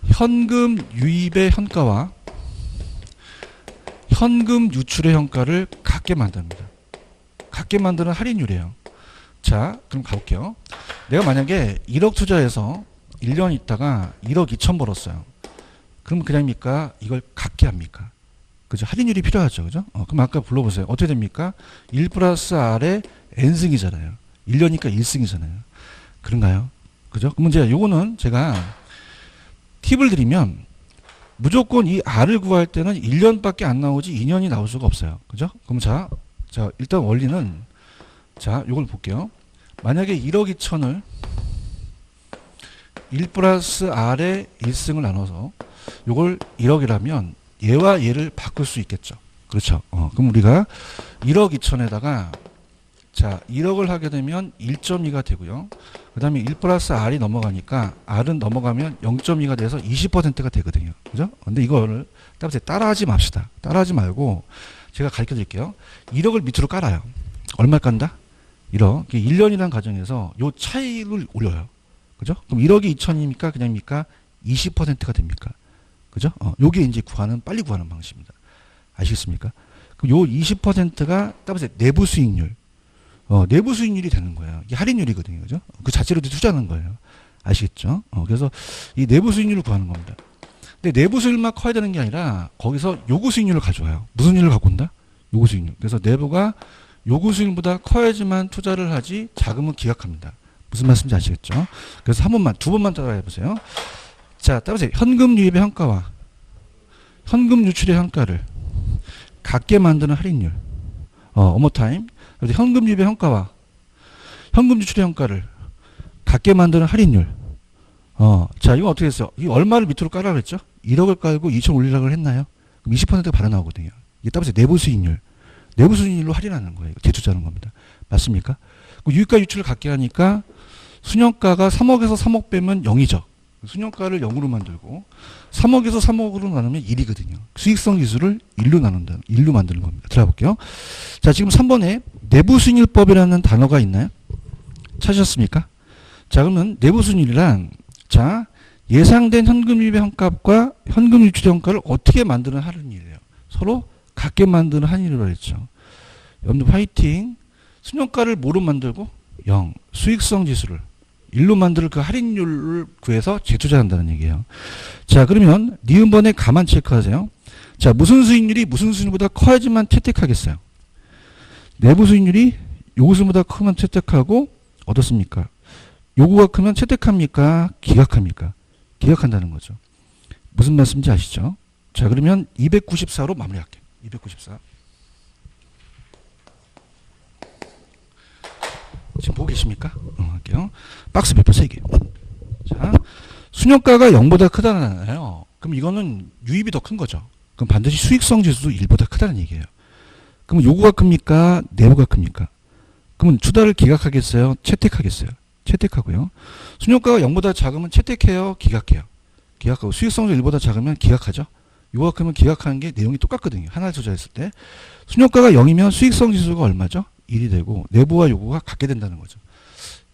현금 유입의 현가와 현금 유출의 현가를 같게 만듭니다. 같게 만드는 할인율이에요. 자, 그럼 가볼게요. 내가 만약에 1억 투자해서 1년 있다가 1억 2천 벌었어요. 그럼 그냥입니까? 이걸 같게 합니까? 그죠? 할인율이 필요하죠. 그죠? 그럼 아까 불러보세요. 어떻게 됩니까? 1 플러스 R의 N승이잖아요. 1년이니까 1승이잖아요. 그런가요? 그죠? 그럼 이제 요거는 제가 팁을 드리면 무조건 이 R을 구할 때는 1년밖에 안 나오지 2년이 나올 수가 없어요. 그죠? 그럼 자, 일단 원리는 자, 요걸 볼게요. 만약에 1억 2천을 1 플러스 R의 1승을 나눠서 요걸 1억이라면 얘와 얘를 바꿀 수 있겠죠. 그렇죠. 그럼 우리가 1억 2천에다가 자, 1억을 하게 되면 1.2가 되고요. 그 다음에 1 플러스 R이 넘어가니까 R은 넘어가면 0.2가 돼서 20%가 되거든요. 그죠? 근데 이거를 따라하지 맙시다. 따라하지 말고 제가 가르쳐 드릴게요. 1억을 밑으로 깔아요. 얼마 깐다? 1억. 1년이라는 가정에서 요 차이를 올려요. 그죠? 그럼 1억이 2천입니까? 그냥입니까? 20%가 됩니까? 그죠? 요게 이제 빨리 구하는 방식입니다. 아시겠습니까? 그럼 요 20%가 따라서 내부 수익률. 내부 수익률이 되는 거예요. 이게 할인율이거든요. 그죠? 그 자체로도 투자하는 거예요. 아시겠죠? 그래서 이 내부 수익률을 구하는 겁니다. 근데 내부 수익률만 커야 되는 게 아니라 거기서 요구 수익률을 가져와요. 무슨 일을 갖고 온다? 요구 수익률. 그래서 내부가 요구 수익률보다 커야지만 투자를 하지 자금은 기각합니다. 무슨 말씀인지 아시겠죠? 그래서 두 번만 따라해 보세요. 자, 따라서 현금 유입의 현가와 현금 유출의 현가를 같게 만드는 할인율. one time. 현금 유입의 현가와 현금 유출의 현가를 같게 만드는 할인율. 자, 이거 어떻게 했어요? 이 얼마를 밑으로 깔아 그랬죠? 1억을 깔고 2천 올리려고 했나요? 그럼 20%가 바로 나오거든요. 이게 따라서 내부 수익률. 내부 수익률로 할인하는 거예요. 재투자하는 겁니다. 맞습니까? 유입과 유출을 같게 하니까 순현가가 3억에서 3억 빼면 0이죠. 순현가를 0으로 만들고 3억에서 3억으로 나누면 1이거든요. 수익성 지수를 1로 만드는 겁니다. 들어가 볼게요. 자, 지금 3번에 내부 수익률법이라는 단어가 있나요? 찾으셨습니까? 자, 그러면 내부 수익률이란 자, 예상된 현금 유입의 현값과 현금 유출의 현가를 어떻게 만드는 할인율이에요. 서로 같게 만드는 할인율이라고 했죠. 여러분들 화이팅. 순현가를 뭐로 만들고? 0. 수익성 지수를 1로 만들 그 할인율을 구해서 재투자한다는 얘기예요. 자, 그러면 니은번에 가만 체크하세요. 자, 무슨 수익률이 무슨 수익률보다 커야지만 채택하겠어요. 내부 수익률이 요구 수익률보다 크면 채택하고 어떻습니까? 요구가 크면 채택합니까? 기각합니까? 기각한다는 거죠. 무슨 말씀인지 아시죠? 자, 그러면 294로 마무리할게요. 294. 지금 보고 계십니까? 할게요. 박스 배표 3개. 자, 순효가가 0보다 크다잖아요. 그럼 이거는 유입이 더 큰 거죠. 그럼 반드시 수익성 지수도 1보다 크다는 얘기예요. 그럼 요구가 큽니까? 내부가 큽니까? 그러면 투자를 기각하겠어요? 채택하겠어요? 채택하고요. 순효가가 0보다 작으면 채택해요? 기각해요? 기각하고 수익성도 1보다 작으면 기각하죠? 요구가 크면 기각하는 게 내용이 똑같거든요. 하나를 투자했을 때. 순효가가 0이면 수익성 지수가 얼마죠? 1이 되고 내부와 요구가 같게 된다는 거죠.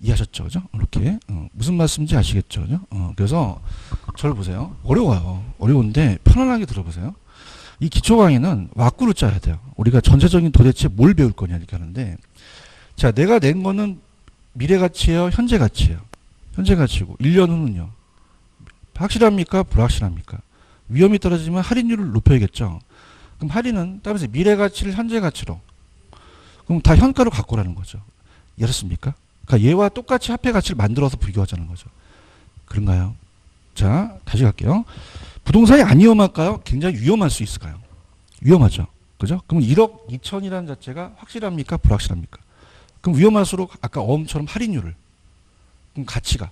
이해하셨죠? 그죠? 이렇게. 무슨 말씀인지 아시겠죠? 그죠? 그래서 저를 보세요. 어려워요. 어려운데 편안하게 들어보세요. 이 기초 강의는 왁구로 짜야 돼요. 우리가 전체적인 도대체 뭘 배울 거냐 이렇게 하는데 자, 내가 낸 거는 미래 가치예요? 현재 가치예요? 현재 가치고 1년 후는요? 확실합니까? 불확실합니까? 위험이 떨어지면 할인율을 높여야겠죠. 그럼 할인은 따라서 미래 가치를 현재 가치로 그럼 다 현가로 갖고 오라는 거죠. 이해했습니까? 그러니까 얘와 똑같이 화폐 가치를 만들어서 비교하자는 거죠. 그런가요? 자, 다시 갈게요. 부동산이 안 위험할까요? 굉장히 위험할 수 있을까요? 위험하죠. 그죠? 그럼 1억 2천이라는 자체가 확실합니까? 불확실합니까? 그럼 위험할수록 아까 어음처럼 할인율을, 그럼 가치가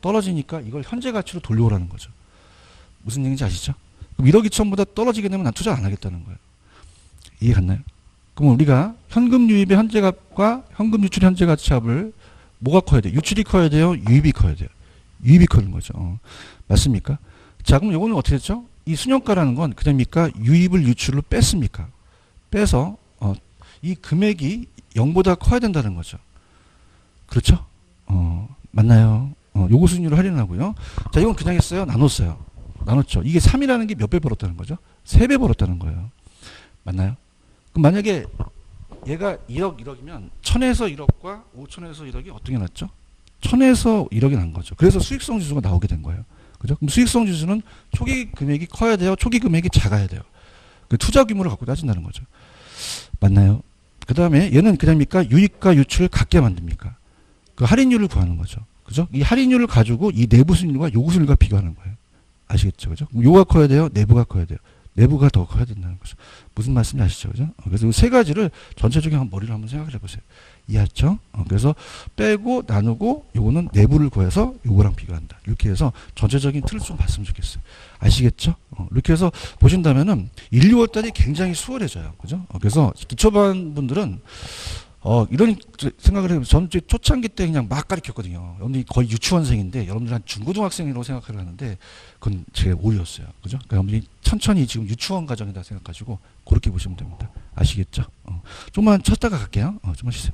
떨어지니까 이걸 현재 가치로 돌려오라는 거죠. 무슨 얘기인지 아시죠? 그럼 1억 2천보다 떨어지게 되면 난 투자 안 하겠다는 거예요. 이해 갔나요? 그럼 우리가 현금 유입의 현재값과 현금 유출 현재 가치합을 뭐가 커야 돼요? 유출이 커야 돼요? 유입이 커야 돼요? 유입이 커는 거죠. 맞습니까? 자, 그럼 이거는 어떻게 됐죠? 이 순현가라는 건 그냥입니까? 유입을 유출로 뺐습니까? 빼서 이 금액이 0보다 커야 된다는 거죠. 그렇죠? 맞나요? 요거 수익률을 할인하고요. 자, 이건 그냥 했어요? 나눴어요. 나눴죠. 이게 3이라는 게 몇 배 벌었다는 거죠? 3배 벌었다는 거예요. 맞나요? 그럼 만약에 얘가 1억 1억이면 1000에서 1억과 5000에서 1억이 어떤 게 낫죠? 1000에서 1억이 난 거죠. 그래서 수익성 지수가 나오게 된 거예요. 그죠? 그럼 수익성 지수는 초기 금액이 커야 돼요? 초기 금액이 작아야 돼요? 그 투자 규모를 갖고 따진다는 거죠. 맞나요? 그 다음에 얘는 그냥입니까? 유입과 유출을 같게 만듭니까? 그 할인율을 구하는 거죠. 그죠? 이 할인율을 가지고 이 내부 수익률과 요구 수익률과 비교하는 거예요. 아시겠죠? 그죠? 요가 커야 돼요? 내부가 커야 돼요? 내부가 더 커야 된다는 거죠. 무슨 말씀인지 아시죠? 그죠? 그래서 이 세 가지를 전체적인 머리를 한번 생각을 해보세요. 이해했죠? 그래서 빼고 나누고 요거는 내부를 구해서 요거랑 비교한다. 이렇게 해서 전체적인 틀을 좀 봤으면 좋겠어요. 아시겠죠? 이렇게 해서 보신다면은 1, 2월 달이 굉장히 수월해져요. 그죠? 그래서 기초반 분들은 이런 생각을 해요. 저는 초창기 때 그냥 막 가르쳤거든요. 여러분들이 거의 유치원생인데 여러분들 한 중고등학생이라고 생각을 하는데 그건 제 오류였어요. 그죠? 그러니까 여러분들이 천천히 지금 유치원 과정이다 생각하시고 그렇게 보시면 됩니다. 아시겠죠? 좀만 쳤다가 갈게요. 좀만 쉬세요.